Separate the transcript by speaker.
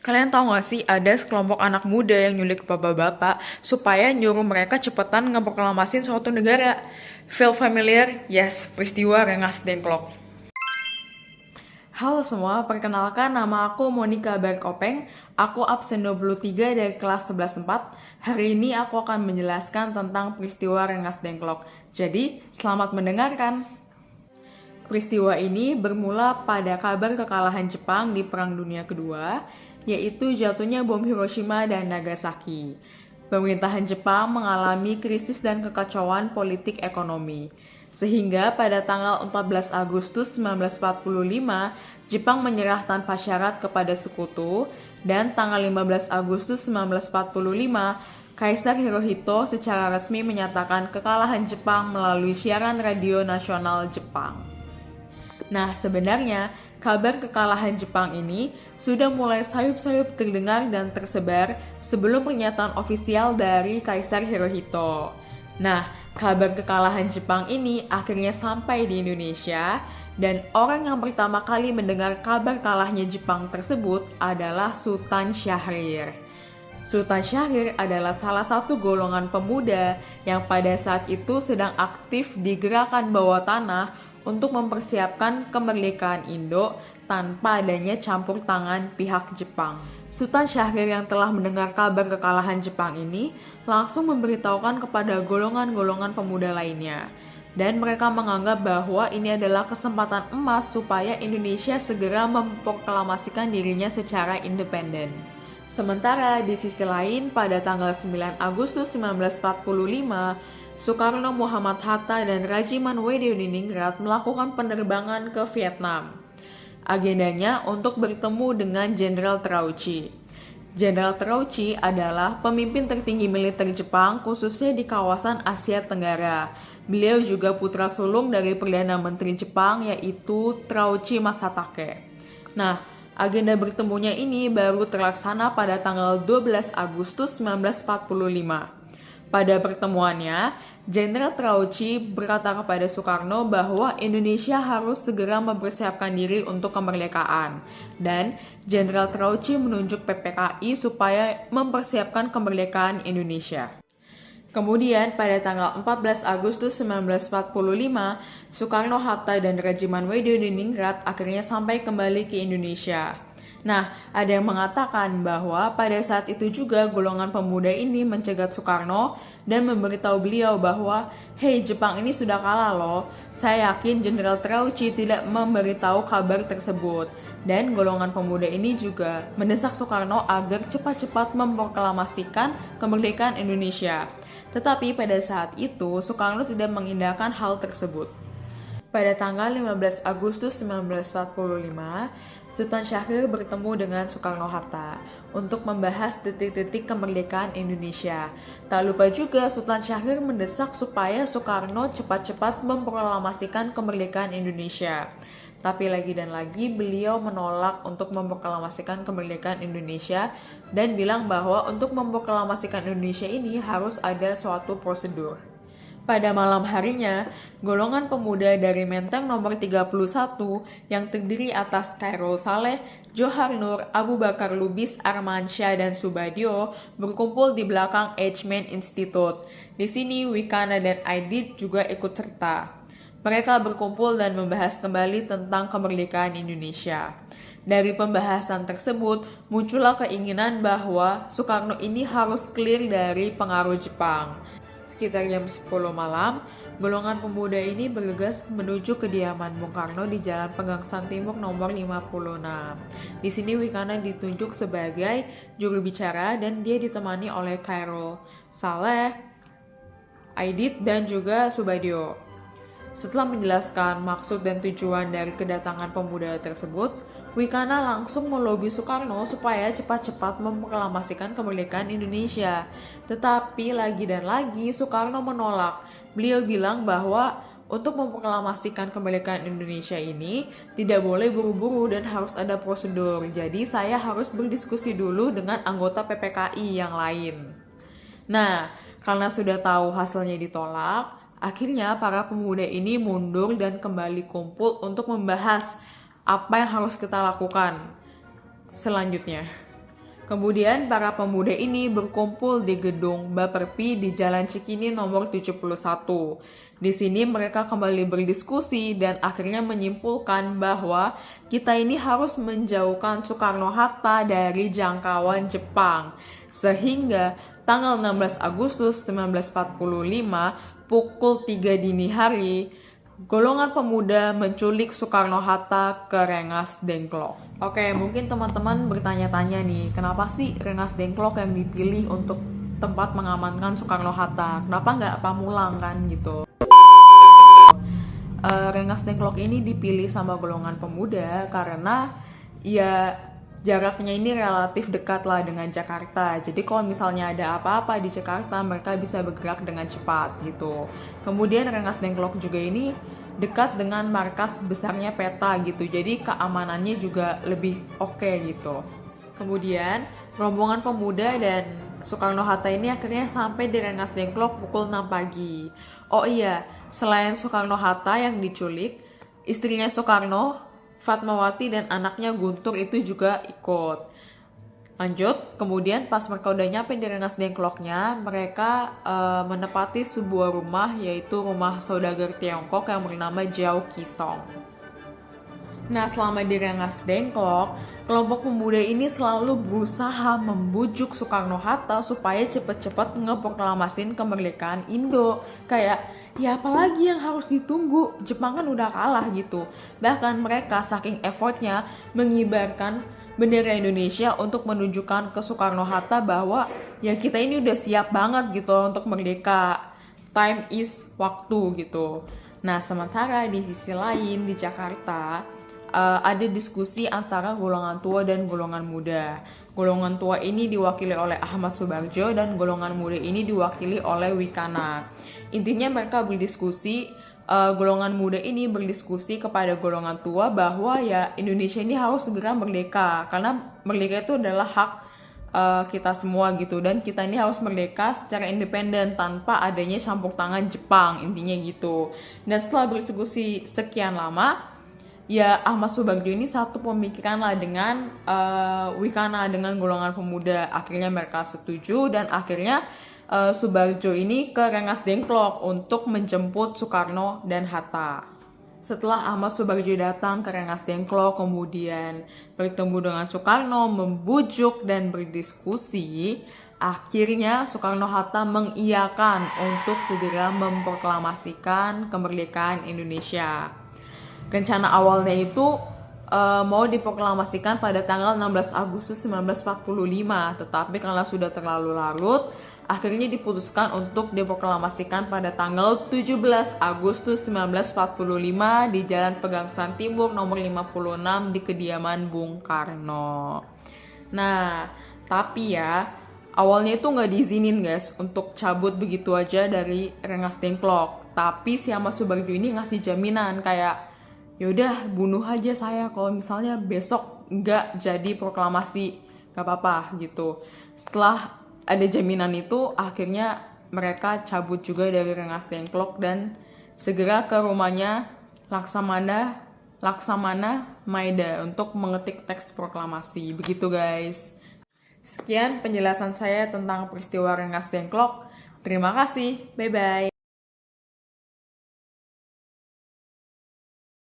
Speaker 1: Kalian tahu gak sih ada sekelompok anak muda yang nyulik bapak-bapak supaya nyuruh mereka cepetan ngeproklamasin suatu negara. Feel familiar? Yes, peristiwa Rengas Dengklok. Halo semua, perkenalkan nama aku Monica Berkopeng. Aku absen 23 dari kelas 11.4. Hari ini aku akan menjelaskan tentang peristiwa Rengas Dengklok. Jadi, selamat mendengarkan. Peristiwa ini bermula pada kabar kekalahan Jepang di Perang Dunia Kedua, yaitu jatuhnya bom Hiroshima dan Nagasaki. Pemerintahan Jepang mengalami krisis dan kekacauan politik ekonomi. Sehingga pada tanggal 14 Agustus 1945, Jepang menyerah tanpa syarat kepada sekutu, dan tanggal 15 Agustus 1945, Kaisar Hirohito secara resmi menyatakan kekalahan Jepang melalui siaran radio nasional Jepang. Nah, sebenarnya kabar kekalahan Jepang ini sudah mulai sayup-sayup terdengar dan tersebar sebelum pernyataan ofisial dari Kaisar Hirohito. Nah, kabar kekalahan Jepang ini akhirnya sampai di Indonesia dan orang yang pertama kali mendengar kabar kalahnya Jepang tersebut adalah Sultan Syahrir. Sultan Syahrir adalah salah satu golongan pemuda yang pada saat itu sedang aktif di gerakan bawah tanah untuk mempersiapkan kemerdekaan Indo tanpa adanya campur tangan pihak Jepang. Sultan Syahrir yang telah mendengar kabar kekalahan Jepang ini langsung memberitahukan kepada golongan-golongan pemuda lainnya. Dan mereka menganggap bahwa ini adalah kesempatan emas supaya Indonesia segera memproklamasikan dirinya secara independen. Sementara di sisi lain pada tanggal 9 Agustus 1945, Soekarno, Muhammad Hatta, dan Rajiman Weddiriningrat melakukan penerbangan ke Vietnam. Agendanya untuk bertemu dengan Jenderal Terauchi. Jenderal Terauchi adalah pemimpin tertinggi militer Jepang khususnya di kawasan Asia Tenggara. Beliau juga putra sulung dari Perdana Menteri Jepang yaitu Terauchi Masatake. Nah, agenda bertemunya ini baru terlaksana pada tanggal 12 Agustus 1945. Pada pertemuannya, Jenderal Terauchi berkata kepada Soekarno bahwa Indonesia harus segera mempersiapkan diri untuk kemerdekaan. Dan Jenderal Terauchi menunjuk PPKI supaya mempersiapkan kemerdekaan Indonesia. Kemudian pada tanggal 14 Agustus 1945, Soekarno-Hatta dan Rajiman Weddiriningrat akhirnya sampai kembali ke Indonesia. Nah, ada yang mengatakan bahwa pada saat itu juga golongan pemuda ini mencegat Soekarno dan memberitahu beliau bahwa, "Hei, Jepang ini sudah kalah loh. Saya yakin Jenderal Terauchi tidak memberitahu kabar tersebut." Dan golongan pemuda ini juga mendesak Soekarno agar cepat-cepat memproklamasikan kemerdekaan Indonesia. Tetapi pada saat itu, Soekarno tidak mengindahkan hal tersebut. Pada tanggal 15 Agustus 1945, Sultan Syahrir bertemu dengan Soekarno-Hatta untuk membahas detik-detik kemerdekaan Indonesia. Tak lupa juga Sultan Syahrir mendesak supaya Soekarno cepat-cepat memproklamasikan kemerdekaan Indonesia. Tapi lagi dan lagi beliau menolak untuk memproklamasikan kemerdekaan Indonesia dan bilang bahwa untuk memproklamasikan Indonesia ini harus ada suatu prosedur. Pada malam harinya, golongan pemuda dari Menteng nomor 31 yang terdiri atas Khairul Saleh, Johar Nur, Abu Bakar Lubis, Armansyah, dan Subadio berkumpul di belakang Eichmann Institute. Di sini Wikana dan Aidit juga ikut serta. Mereka berkumpul dan membahas kembali tentang kemerdekaan Indonesia. Dari pembahasan tersebut, muncullah keinginan bahwa Soekarno ini harus clear dari pengaruh Jepang. Sekitar jam 10 malam, golongan pemuda ini bergegas menuju kediaman Bung Karno di Jalan Pegangsaan Timur nomor 56. Di sini Wikana ditunjuk sebagai juru bicara dan dia ditemani oleh Khairul Saleh, Aidit, dan juga Subadio. Setelah menjelaskan maksud dan tujuan dari kedatangan pemuda tersebut, Wikana langsung melobi Soekarno supaya cepat-cepat memproklamasikan kemerdekaan Indonesia. Tetapi lagi dan lagi Soekarno menolak. Beliau bilang bahwa untuk memproklamasikan kemerdekaan Indonesia ini tidak boleh buru-buru dan harus ada prosedur. Jadi saya harus berdiskusi dulu dengan anggota PPKI yang lain. Nah, karena sudah tahu hasilnya ditolak, akhirnya para pemuda ini mundur dan kembali kumpul untuk membahas apa yang harus kita lakukan selanjutnya. Kemudian para pemuda ini berkumpul di gedung Baperpi di Jalan Cikini nomor 71. Di sini mereka kembali berdiskusi dan akhirnya menyimpulkan bahwa kita ini harus menjauhkan Soekarno-Hatta dari jangkauan Jepang. Sehingga tanggal 16 Agustus 1945 pukul 3 dini hari, golongan pemuda menculik Soekarno-Hatta ke Rengas Dengklok. Oke, mungkin teman-teman bertanya-tanya nih, kenapa sih Rengas Dengklok yang dipilih untuk tempat mengamankan Soekarno-Hatta? Kenapa nggak Pamulang kan gitu? Rengas Dengklok ini dipilih sama golongan pemuda karena ya jaraknya ini relatif dekat lah dengan Jakarta. Jadi kalau misalnya ada apa-apa di Jakarta, mereka bisa bergerak dengan cepat gitu. Kemudian Rengas Dengklok juga ini dekat dengan markas besarnya PETA gitu. Jadi keamanannya juga lebih oke gitu. Kemudian rombongan pemuda dan Soekarno-Hatta ini akhirnya sampai di Rengas Dengklok pukul 6 pagi. Oh iya, selain Soekarno-Hatta yang diculik, istrinya Soekarno, Fatmawati dan anaknya Guntur itu juga ikut. Lanjut, kemudian pas mereka udah nyampe di Rengas Dengkloknya, mereka menempati sebuah rumah, yaitu rumah saudagar Tiongkok yang bernama Jiao Kisong. Nah, selama di Rengas Dengklok, kelompok pemuda ini selalu berusaha membujuk Soekarno-Hatta supaya cepet-cepet ngeproklamasin kemerdekaan Indo. Kayak, ya apalagi yang harus ditunggu, Jepang kan udah kalah gitu. Bahkan mereka saking effortnya mengibarkan bendera Indonesia untuk menunjukkan ke Soekarno-Hatta bahwa ya kita ini udah siap banget gitu untuk merdeka. Time is waktu gitu. Nah, sementara di sisi lain di Jakarta, ada diskusi antara golongan tua dan golongan muda. Golongan tua ini diwakili oleh Ahmad Subarjo dan golongan muda ini diwakili oleh Wikana. Intinya mereka berdiskusi, golongan muda ini berdiskusi kepada golongan tua bahwa ya Indonesia ini harus segera merdeka karena merdeka itu adalah hak kita semua gitu, dan kita ini harus merdeka secara independen tanpa adanya campur tangan Jepang, intinya gitu. Dan setelah berdiskusi sekian lama, ya Ahmad Subarjo ini satu pemikiran lah dengan Wikana, dengan golongan pemuda. Akhirnya mereka setuju dan akhirnya Subarjo ini ke Rengas Dengklok untuk menjemput Soekarno dan Hatta. Setelah Ahmad Subarjo datang ke Rengas Dengklok, kemudian bertemu dengan Soekarno, membujuk dan berdiskusi, akhirnya Soekarno-Hatta mengiyakan untuk segera memproklamasikan kemerdekaan Indonesia. Rencana awalnya itu mau diproklamasikan pada tanggal 16 Agustus 1945, tetapi karena sudah terlalu larut, akhirnya diputuskan untuk diproklamasikan pada tanggal 17 Agustus 1945 di Jalan Pegangsaan Timur nomor 56 di kediaman Bung Karno. Nah, tapi ya awalnya itu nggak diizinin guys untuk cabut begitu aja dari Rengas Dengklok. Tapi si Ahmad Subarjo ini ngasih jaminan kayak, yaudah bunuh aja saya kalau misalnya besok nggak jadi proklamasi, nggak apa-apa gitu. Setelah ada jaminan itu, akhirnya mereka cabut juga dari Rengas Dengklok dan segera ke rumahnya Laksamana Maeda untuk mengetik teks proklamasi. Begitu guys. Sekian penjelasan saya tentang peristiwa Rengas Dengklok. Terima kasih. Bye-bye.